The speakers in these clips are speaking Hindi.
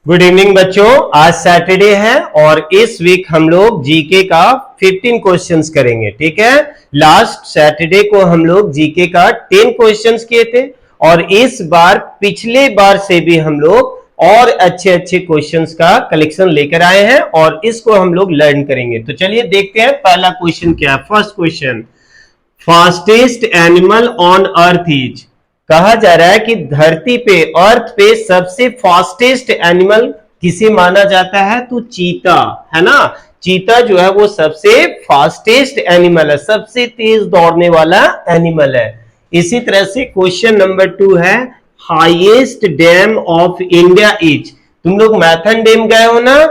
गुड इवनिंग बच्चों। आज सैटरडे है और इस वीक हम लोग जीके का 15 क्वेश्चंस करेंगे। ठीक है, लास्ट सैटरडे को हम लोग जीके का 10 क्वेश्चंस किए थे और इस बार पिछले बार से भी हम लोग और अच्छे अच्छे क्वेश्चंस का कलेक्शन लेकर आए हैं और इसको हम लोग लर्न करेंगे। तो चलिए देखते हैं पहला क्वेश्चन क्या है। First question, fastest animal on earth is. कहा जा रहा है कि धरती पे, अर्थ पे सबसे फास्टेस्ट एनिमल किसे माना जाता है? तो चीता, है ना। चीता जो है वो सबसे फास्टेस्ट एनिमल है, सबसे तेज दौड़ने वाला एनिमल है। इसी तरह से क्वेश्चन नंबर 2 है, highest dam of India is. तुम लोग मैथन डैम गए हो ना,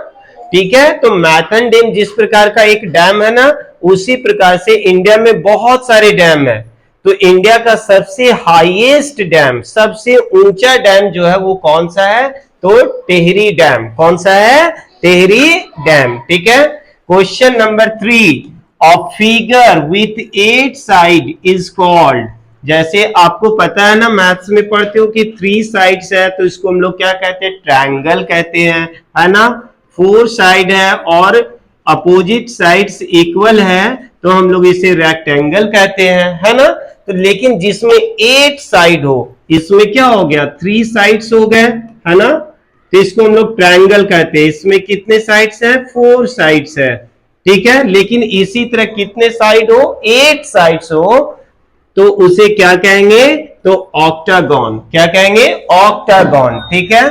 ठीक है। तो मैथन डैम जिस प्रकार का एक डैम है ना, उसी प्रकार से इंडिया में बहुत सारे डैम है। तो इंडिया का सबसे हाईएस्ट डैम, सबसे ऊंचा डैम जो है वो कौन सा है? तो टेहरी डैम। कौन सा है? टेहरी डैम। ठीक है। Question number 3, a figure with 8 side is called. जैसे आपको पता है ना, मैथ्स में पढ़ते हो कि 3 साइड्स है तो इसको हम लोग क्या कहते हैं? ट्रायंगल कहते हैं, है ना। 4 साइड है और अपोजिट साइड्स इक्वल है तो हम लोग इसे रेक्टेंगल कहते हैं, है ना। तो लेकिन जिसमें 8 साइड हो, इसमें क्या हो गया? 3 साइड्स हो गए, है ना। तो इसको हम लोग ट्रायंगल कहते हैं। इसमें कितने साइड्स हैं? 4 साइड्स है, ठीक है। लेकिन इसी तरह कितने साइड हो? 8 साइड्स हो तो उसे क्या कहेंगे? तो ऑक्टागन। क्या कहेंगे? ऑक्टागन। ठीक है।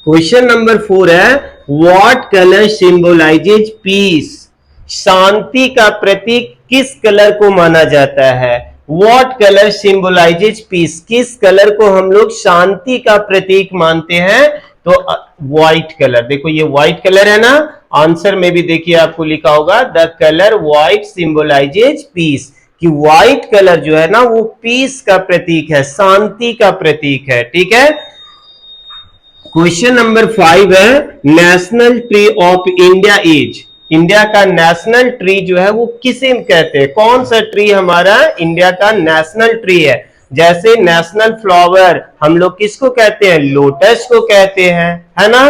क्वेश्चन नंबर 4 है, व्हाट कलर सिंबलाइजेज पीस। शांति का प्रतीक किस कलर को माना जाता है? व्हाट कलर सिंबलाइजेज पीस, किस कलर को हम लोग शांति का प्रतीक मानते हैं? तो व्हाइट कलर। देखो ये व्हाइट कलर है ना, आंसर में भी देखिए आपको लिखा होगा the colour white symbolises peace, कि व्हाइट कलर जो है ना वो पीस का प्रतीक है, शांति का प्रतीक है। ठीक है। क्वेश्चन नंबर 5 है, national tree of India is. India का नेशनल ट्री जो है वो किसे कहते हैं? कौन सा ट्री हमारा इंडिया का नेशनल ट्री है? जैसे नेशनल फ्लावर हम लोग किसको कहते हैं? लोटस को कहते हैं, है ना।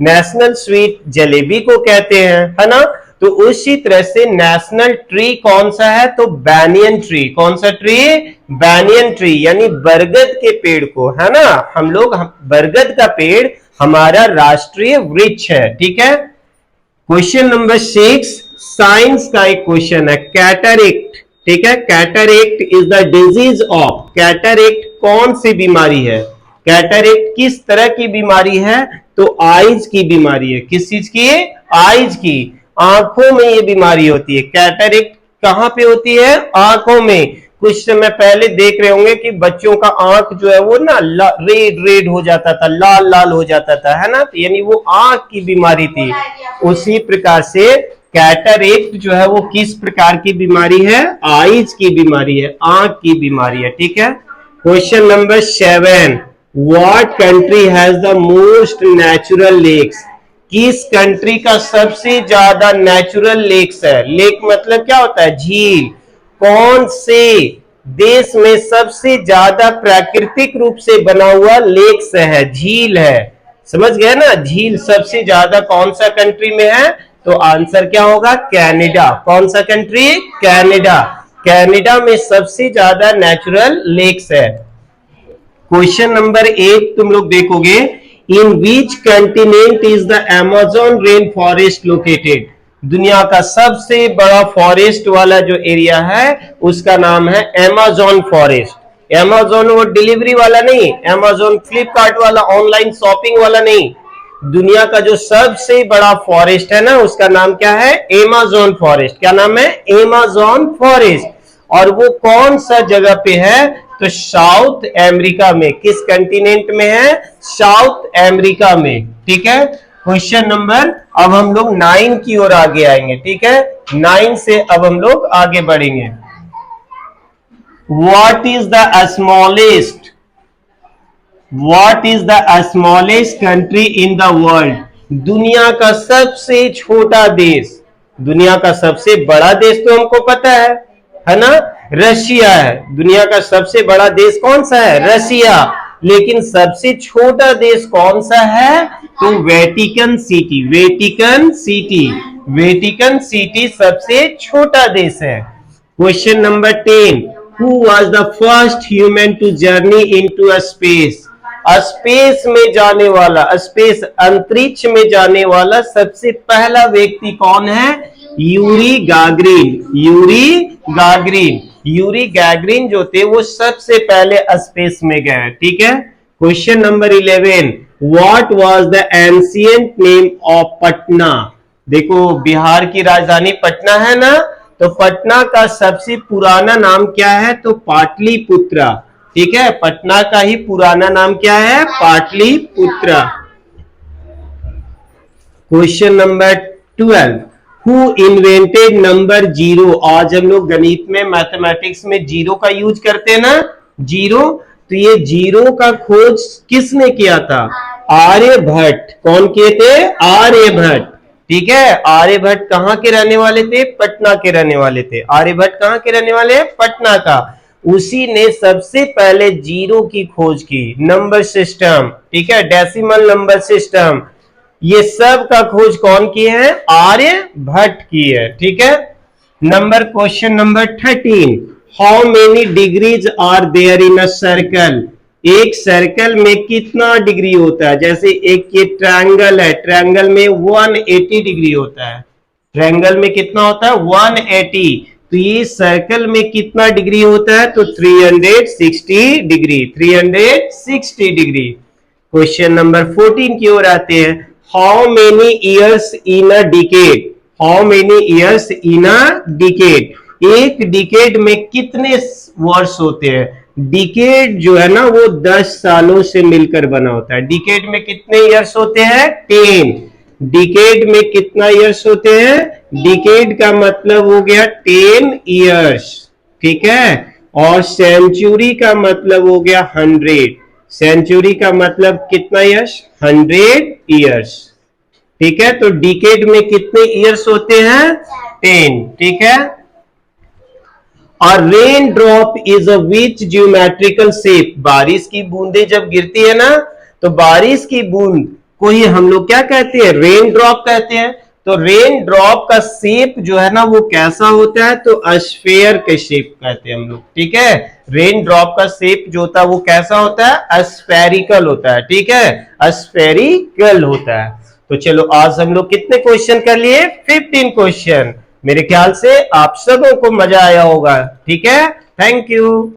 नेशनल स्वीट जलेबी को कहते हैं, है ना। तो उसी तरह से नेशनल ट्री कौन सा है? तो बैनियन ट्री। कौन सा ट्री? बैनियन ट्री, यानी बरगद के पेड़ को, है ना। हम लोग बरगद का पेड़ हमारा राष्ट्रीय वृक्ष है। ठीक है। क्वेश्चन नंबर 6, साइंस का एक क्वेश्चन है, कैटरेक्ट। ठीक है। Cataract is the disease of. Cataract कौन सी बीमारी है? कैटरेक्ट किस तरह की बीमारी है? तो आईज की बीमारी है। किस चीज की? आईज की, आंखों में ये बीमारी होती है। कैटरेक्ट कहां पे होती है? आंखों में। कुछ समय पहले देख रहे होंगे कि बच्चों का आंख जो है वो ना रेड रेड हो जाता था, लाल लाल हो जाता था, है ना। यानी वो आंख की बीमारी थी। उसी प्रकार से कैटरेक्ट जो है वो किस प्रकार की बीमारी है? आईज की बीमारी है, आंख की बीमारी है। ठीक है। Question number 7, what country has the most natural lakes. किस कंट्री का सबसे ज्यादा नेचुरल लेक्स है? लेक मतलब क्या होता है? झील। कौन से देश में सबसे ज्यादा प्राकृतिक रूप से बना हुआ लेक्स है? झील है। समझ गए ना। झील सबसे ज्यादा कौन सा कंट्री में है? तो आंसर क्या होगा? कनाडा। कौन सा कंट्री? कनाडा। कनाडा में सबसे ज्यादा नेचुरल लेक्स है। क्वेश्चन नंबर 8 तुम लोग देखोगे, in which continent is the Amazon rain forest located. दुनिया का सबसे बड़ा फॉरेस्ट वाला जो एरिया है उसका नाम है अमेज़न फॉरेस्ट। अमेज़न वो डिलीवरी वाला नहीं, अमेज़न फ्लिपकार्ट वाला, ऑनलाइन शॉपिंग वाला नहीं। दुनिया का जो सबसे बड़ा फॉरेस्ट है ना उसका नाम क्या है? Amazon forest. क्या नाम है? Amazon forest. और वो कौन सा जगह पे है? तो साउथ अमेरिका में। किस कंटिनेंट में है? साउथ अमेरिका में। ठीक है। क्वेश्चन नंबर, अब हम लोग 9 की ओर आगे आएंगे। ठीक है। 9 से अब हम लोग आगे बढ़ेंगे। What is the smallest, what is the smallest country in the world. दुनिया का सबसे छोटा देश। दुनिया का सबसे बड़ा देश तो हमको पता है ना, रशिया है। दुनिया का सबसे बड़ा देश कौन सा है? रशिया। लेकिन सबसे छोटा देश कौन सा है? तो Vatican city, Vatican city, Vatican city सबसे छोटा देश है। Question number 10, who was the first human to journey into a space? Space में जाने वाला, स्पेस अंतरिक्ष में जाने वाला सबसे पहला व्यक्ति कौन है? Yuri Gagarin, Yuri Gagarin, Yuri Gagarin जो थे वो सबसे पहले स्पेस में गए। ठीक है। Question number 11, what was the ancient name of Patna? देखो बिहार की राजधानी पटना है ना, तो पटना का सबसे पुराना नाम क्या है? तो पाटलिपुत्रा। ठीक है, पटना का ही पुराना नाम क्या है? Pataliputra. Question number 12, who invented number zero? आज हम लोग गणित में, मैथमेटिक्स में जीरो का यूज करते हैं ना, जीरो। तो ये जीरो का खोज किसने किया था? आर्यभट्ट। कौन किए थे? आर्यभट्ट। ठीक है, आर्यभट्ट कहां के रहने वाले थे? पटना के रहने वाले थे। आर्यभट्ट कहां के रहने वाले? पटना का। उसी ने सबसे पहले जीरो की खोज की। नंबर सिस्टम, ठीक है, डेसिमल नंबर सिस्टम, ये सब का खोज कौन किए हैं? आर्यभट्ट की है। ठीक है। Number question number 13, how many degrees are there in a circle? एक सर्कल में कितना डिग्री होता है? जैसे एक ये ट्रायंगल है, ट्रायंगल में 180 डिग्री होता है। ट्रायंगल में कितना होता है? 180। तो ये सर्कल में कितना डिग्री होता है? तो 360 डिग्री, 360 डिग्री। क्वेश्चन नंबर 14 की ओर आते हैं, how many years in a decade? How many years in a decade? एक डिकेड में कितने वर्ष होते हैं? डिकेड जो है ना वो 10 सालों से मिलकर बना होता है। डिकेड में कितने ईयर्स होते हैं? 10। डिकेड में कितना ईयर्स होते हैं? डिकेड का मतलब हो गया 10 ईयर्स। ठीक है। और सेंचुरी का मतलब हो गया 100। सेंचुरी का मतलब कितना ईयर्स? 100 ईयर्स। ठीक है। तो डिकेड में कितने ईयर्स होते हैं? 10। ठीक है। और rain drop is a which geometrical shape? बारिश की बूंदें जब गिरती है ना, तो बारिश की बूंद को ही हम लोग क्या कहते हैं? रेन ड्रॉप कहते हैं। तो रेन ड्रॉप का शेप जो है ना वो कैसा होता है? तो स्फेयर के शेप कहते हैं हम लोग। ठीक है। रेन ड्रॉप का शेप जो होता है वो कैसा होता है? स्फेरिकल होता है। ठीक है, स्फेरिकल होता है। तो चलो आज हम लोग कितने क्वेश्चन कर लिए? 15 क्वेश्चन। मेरे ख्याल से आप सबों को मजा आया होगा। ठीक है, थैंक यू।